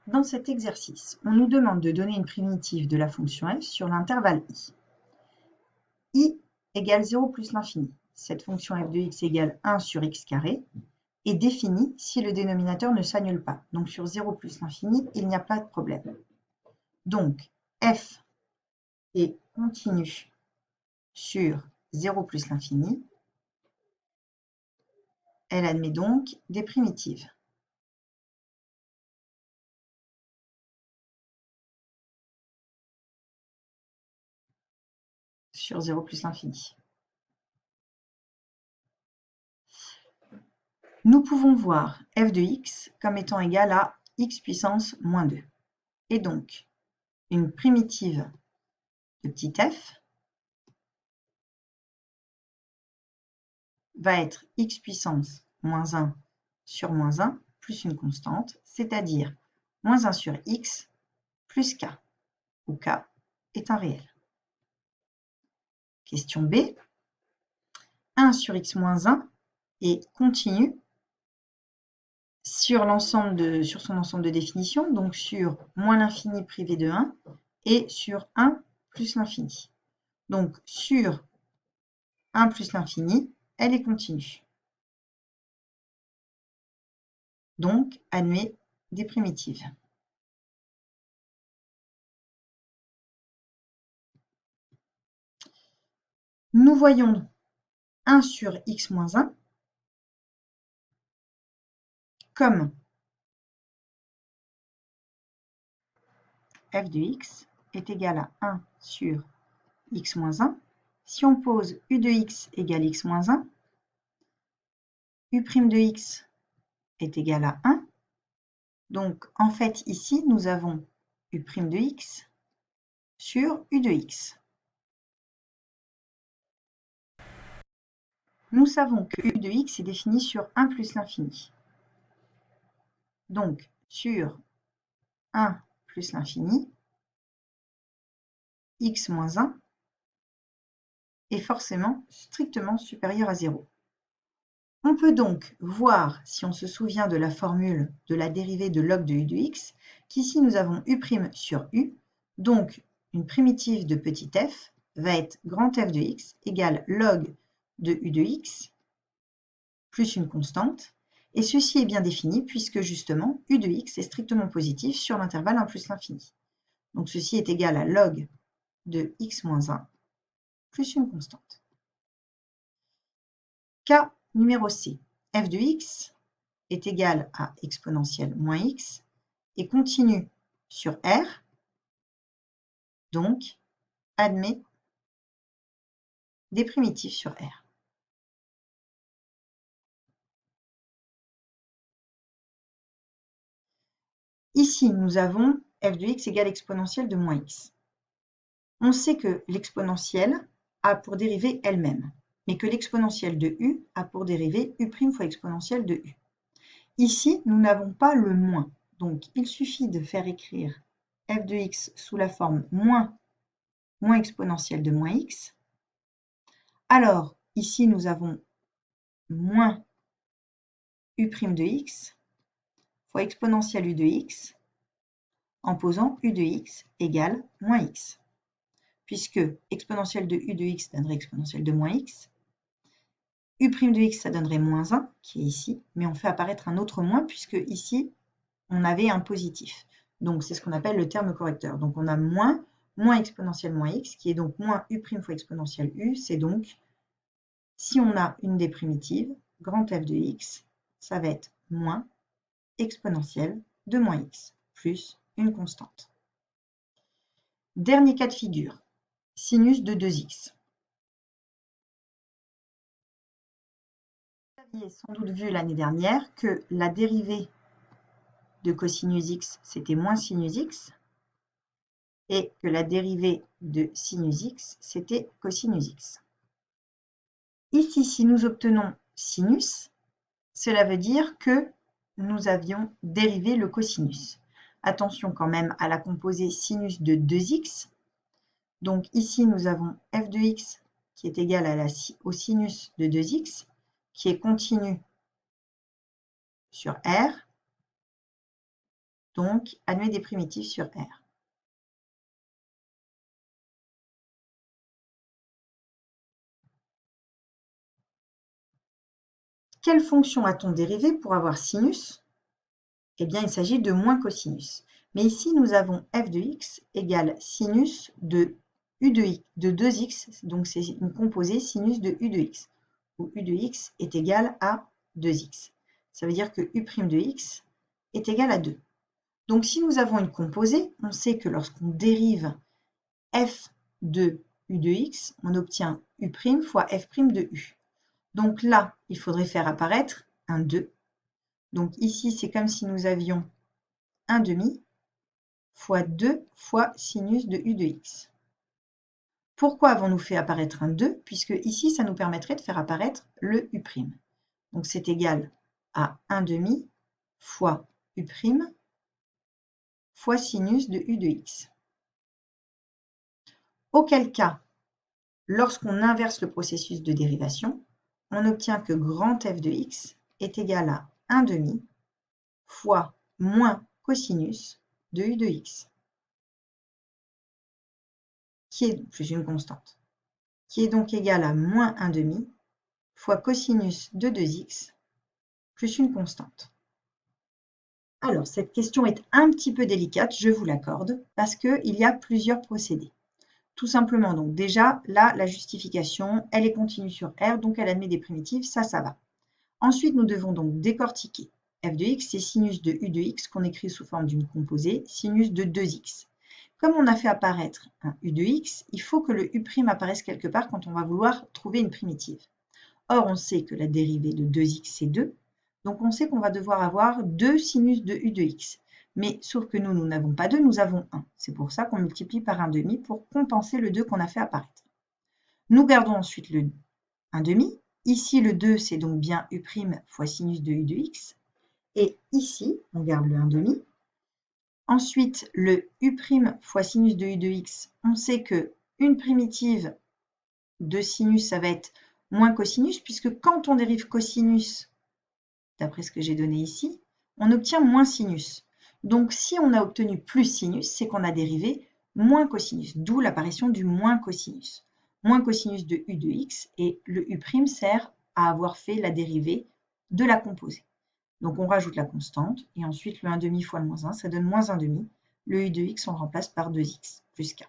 Dans cet exercice, on nous demande de donner une primitive de la fonction f sur l'intervalle i. I égale 0 plus l'infini. Cette fonction f de x égale 1 sur x carré est définie si le dénominateur ne s'annule pas. Donc sur 0 plus l'infini, il n'y a pas de problème. Donc f est continue sur 0 plus l'infini. Elle admet donc des primitives. Sur 0 plus l'infini. Nous pouvons voir f de x comme étant égal à x puissance moins 2. Et donc, une primitive de petit f va être x puissance moins 1 sur moins 1 plus une constante, c'est-à-dire moins 1 sur x plus k, où k est un réel. Question B. 1 sur x moins 1 est continu sur son ensemble de définitions, donc sur moins l'infini privé de 1 et sur 1 plus l'infini. Donc sur 1 plus l'infini, elle est continue. Donc admet des primitives. Nous voyons 1 sur x moins 1 comme f de x est égal à 1 sur x moins 1. Si on pose u de x égale x moins 1, u' de x est égal à 1. Donc, en fait, ici, nous avons u' de x sur u de x. Nous savons que u de x est défini sur 1 plus l'infini. Donc, sur 1 plus l'infini, x moins 1 est forcément strictement supérieur à 0. On peut donc voir, si on se souvient de la formule de la dérivée de log de u de x, qu'ici nous avons u' sur u, donc une primitive de petit f va être grand f de x égale log de u de x plus une constante, et ceci est bien défini puisque justement u de x est strictement positif sur l'intervalle 1 plus l'infini. Donc ceci est égal à log de x moins 1 plus une constante. Cas numéro C. f de x est égal à exponentielle moins x et continue sur R, donc admet des primitives sur R. Ici, nous avons f de x égale exponentielle de moins x. On sait que l'exponentielle a pour dérivée elle-même, mais que l'exponentielle de u a pour dérivée u' fois exponentielle de u. Ici, nous n'avons pas le moins, donc il suffit de faire écrire f de x sous la forme moins exponentielle de moins x. Alors, ici, nous avons moins u' de x fois exponentielle u de x en posant u de x égale moins x. Puisque exponentielle de u de x donnerait exponentielle de moins x, u' de x, ça donnerait moins 1, qui est ici, mais on fait apparaître un autre moins, puisque ici, on avait un positif. Donc, c'est ce qu'on appelle le terme correcteur. Donc, on a moins exponentielle moins x, qui est donc moins u' fois exponentielle u. C'est donc, si on a une des primitives, grand f de x, ça va être moins exponentielle de moins x, plus une constante. Dernier cas de figure, sinus de 2x. Vous aviez sans doute vu l'année dernière que la dérivée de cosinus x, c'était moins sinus x, et que la dérivée de sinus x, c'était cosinus x. Ici, si nous obtenons sinus, cela veut dire que nous avions dérivé le cosinus. Attention quand même à la composée sinus de 2x. Donc ici, nous avons f de x qui est égal au sinus de 2x, qui est continu sur R. Donc, admet des primitives sur R. Quelle fonction a-t-on dérivé pour avoir sinus? Eh bien, il s'agit de moins cosinus. Mais ici, nous avons f de x égale sinus de u de 2x, donc c'est une composée sinus de u de x, où u de x est égal à 2x. Ça veut dire que u' de x est égal à 2. Donc, si nous avons une composée, on sait que lorsqu'on dérive f de u de x, on obtient u' fois f' de u. Donc là, il faudrait faire apparaître un 2. Donc ici, c'est comme si nous avions 1/2 fois 2 fois sinus de u de x. Pourquoi avons-nous fait apparaître un 2? Puisque ici, ça nous permettrait de faire apparaître le u'. Donc c'est égal à 1/2 fois u' fois sinus de u de x. Auquel cas, lorsqu'on inverse le processus de dérivation, on obtient que grand f de x est égal à 1/2 fois moins cosinus de u de x, qui est plus une constante, qui est donc égal à moins 1/2 fois cosinus de 2x plus une constante. Alors, cette question est un petit peu délicate, je vous l'accorde, parce qu'il y a plusieurs procédés. Tout simplement, donc déjà, là, la justification, elle est continue sur R, donc elle admet des primitives, ça va. Ensuite, nous devons donc décortiquer f de x, c'est sinus de u de x qu'on écrit sous forme d'une composée, sinus de 2x. Comme on a fait apparaître un u de x, il faut que le u' apparaisse quelque part quand on va vouloir trouver une primitive. Or, on sait que la dérivée de 2x, c'est 2. Donc, on sait qu'on va devoir avoir 2 sinus de u de x. Mais sauf que nous n'avons pas 2, nous avons 1. C'est pour ça qu'on multiplie par 1/2 pour compenser le 2 qu'on a fait apparaître. Nous gardons ensuite le 1/2. Ici, le 2, c'est donc bien u' fois sinus de u de x. Et ici, on garde le 1/2. Ensuite, le u' fois sinus de u de x, on sait qu'une primitive de sinus, ça va être moins cosinus, puisque quand on dérive cosinus, d'après ce que j'ai donné ici, on obtient moins sinus. Donc, si on a obtenu plus sinus, c'est qu'on a dérivé moins cosinus, d'où l'apparition du moins cosinus. Moins cosinus de u de x, et le u' sert à avoir fait la dérivée de la composée. Donc, on rajoute la constante, et ensuite le 1/2 fois le moins 1, ça donne moins 1/2. Le u de x, on le remplace par 2x plus k.